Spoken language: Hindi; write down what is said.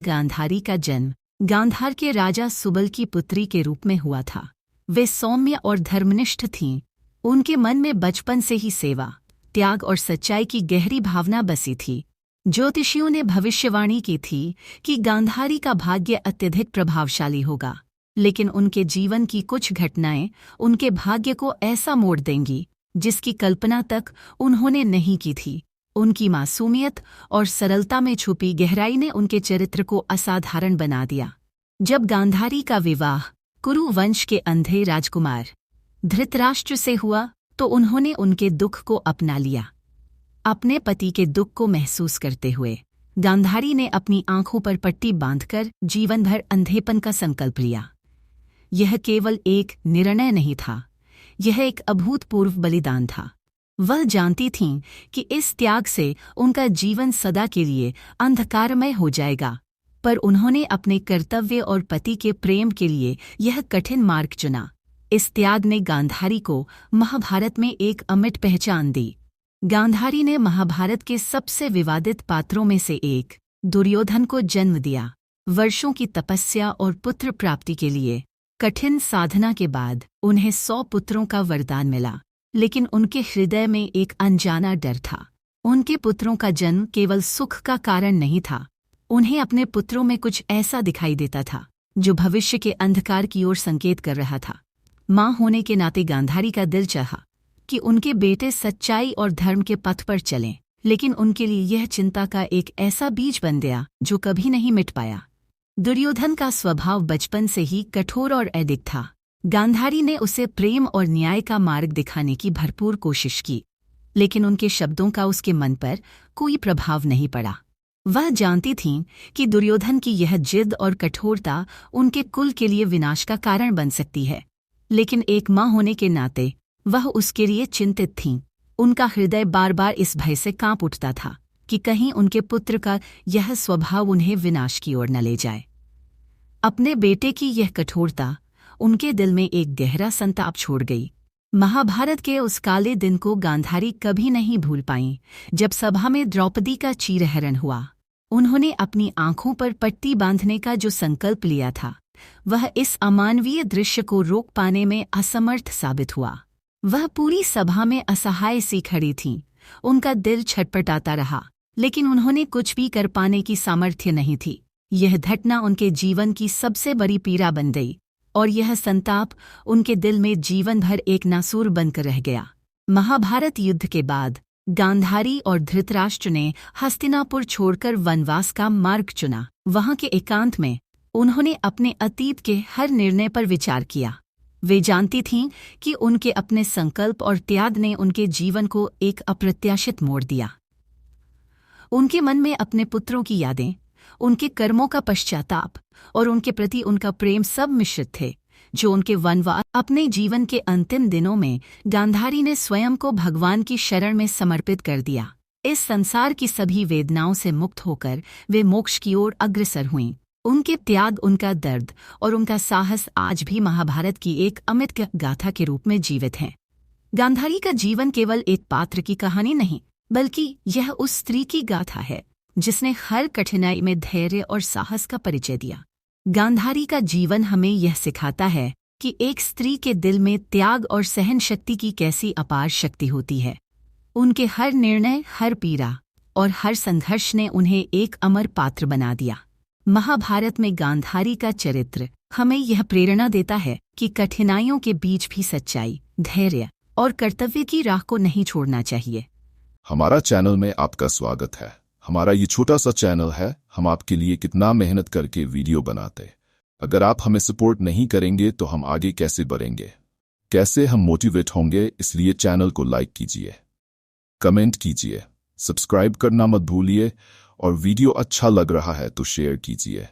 गांधारी का जन्म गांधार के राजा सुबल की पुत्री के रूप में हुआ था। वे सौम्य और धर्मनिष्ठ थीं। उनके मन में बचपन से ही सेवा, त्याग और सच्चाई की गहरी भावना बसी थी। ज्योतिषियों ने भविष्यवाणी की थी कि गांधारी का भाग्य अत्यधिक प्रभावशाली होगा, लेकिन उनके जीवन की कुछ घटनाएं उनके भाग्य को ऐसा मोड़ देंगी जिसकी कल्पना तक उन्होंने नहीं की थी। उनकी मासूमियत और सरलता में छुपी गहराई ने उनके चरित्र को असाधारण बना दिया। जब गांधारी का विवाह कुरु वंश के अंधे राजकुमार धृतराष्ट्र से हुआ तो उन्होंने उनके दुख को अपना लिया। अपने पति के दुख को महसूस करते हुए गांधारी ने अपनी आंखों पर पट्टी बांधकर जीवन भर अंधेपन का संकल्प लिया। यह केवल एक निर्णय नहीं था, यह एक अभूतपूर्व बलिदान था। वह जानती थीं कि इस त्याग से उनका जीवन सदा के लिए अंधकारमय हो जाएगा, पर उन्होंने अपने कर्तव्य और पति के प्रेम के लिए यह कठिन मार्ग चुना। इस त्याग ने गांधारी को महाभारत में एक अमिट पहचान दी। गांधारी ने महाभारत के सबसे विवादित पात्रों में से एक दुर्योधन को जन्म दिया। वर्षों की तपस्या और पुत्र प्राप्ति के लिए कठिन साधना के बाद उन्हें 100 पुत्रों का वरदान मिला, लेकिन उनके हृदय में एक अनजाना डर था। उनके पुत्रों का जन्म केवल सुख का कारण नहीं था, उन्हें अपने पुत्रों में कुछ ऐसा दिखाई देता था जो भविष्य के अंधकार की ओर संकेत कर रहा था। माँ होने के नाते गांधारी का दिल चाहा कि उनके बेटे सच्चाई और धर्म के पथ पर चलें, लेकिन उनके लिए यह चिंता का एक ऐसा बीज बन गया जो कभी नहीं मिट पाया। दुर्योधन का स्वभाव बचपन से ही कठोर और अडिग था। गांधारी ने उसे प्रेम और न्याय का मार्ग दिखाने की भरपूर कोशिश की, लेकिन उनके शब्दों का उसके मन पर कोई प्रभाव नहीं पड़ा। वह जानती थीं कि दुर्योधन की यह जिद और कठोरता उनके कुल के लिए विनाश का कारण बन सकती है, लेकिन एक माँ होने के नाते वह उसके लिए चिंतित थीं। उनका हृदय बार बार इस भय से कांप उठता था कि कहीं उनके पुत्र का यह स्वभाव उन्हें विनाश की ओर न ले जाए। अपने बेटे की यह कठोरता उनके दिल में एक गहरा संताप छोड़ गई। महाभारत के उस काले दिन को गांधारी कभी नहीं भूल पाईं, जब सभा में द्रौपदी का चीरहरण हुआ। उन्होंने अपनी आंखों पर पट्टी बांधने का जो संकल्प लिया था, वह इस अमानवीय दृश्य को रोक पाने में असमर्थ साबित हुआ। वह पूरी सभा में असहाय सी खड़ी थीं। उनका दिल छटपटाता रहा, लेकिन उन्होंने कुछ भी कर पाने की सामर्थ्य नहीं थी। यह घटना उनके जीवन की सबसे बड़ी पीड़ा बन गई, और यह संताप उनके दिल में जीवन भर एक नासूर बनकर रह गया। महाभारत युद्ध के बाद गांधारी और धृतराष्ट्र ने हस्तिनापुर छोड़कर वनवास का मार्ग चुना। वहां के एकांत में उन्होंने अपने अतीत के हर निर्णय पर विचार किया। वे जानती थीं कि उनके अपने संकल्प और त्याग ने उनके जीवन को एक अप्रत्याशित मोड़ दिया। उनके मन में अपने पुत्रों की यादें, उनके कर्मों का पश्चाताप और उनके प्रति उनका प्रेम सब मिश्रित थे। जो उनके वनवास अपने जीवन के अंतिम दिनों में गांधारी ने स्वयं को भगवान की शरण में समर्पित कर दिया। इस संसार की सभी वेदनाओं से मुक्त होकर वे मोक्ष की ओर अग्रसर हुईं। उनके त्याग, उनका दर्द और उनका साहस आज भी महाभारत की एक अमिट गाथा के रूप में जीवित हैं। गांधारी का जीवन केवल एक पात्र की कहानी नहीं, बल्कि यह उस स्त्री की गाथा है जिसने हर कठिनाई में धैर्य और साहस का परिचय दिया। गांधारी का जीवन हमें यह सिखाता है कि एक स्त्री के दिल में त्याग और सहन शक्ति की कैसी अपार शक्ति होती है। उनके हर निर्णय, हर पीड़ा और हर संघर्ष ने उन्हें एक अमर पात्र बना दिया। महाभारत में गांधारी का चरित्र हमें यह प्रेरणा देता है कि कठिनाइयों के बीच भी सच्चाई, धैर्य और कर्तव्य की राह को नहीं छोड़ना चाहिए। हमारा चैनल में आपका स्वागत है। हमारा ये छोटा सा चैनल है, हम आपके लिए कितना मेहनत करके वीडियो बनाते। अगर आप हमें सपोर्ट नहीं करेंगे तो हम आगे कैसे बढ़ेंगे, कैसे हम मोटिवेट होंगे। इसलिए चैनल को लाइक कीजिए, कमेंट कीजिए, सब्सक्राइब करना मत भूलिए और वीडियो अच्छा लग रहा है तो शेयर कीजिए।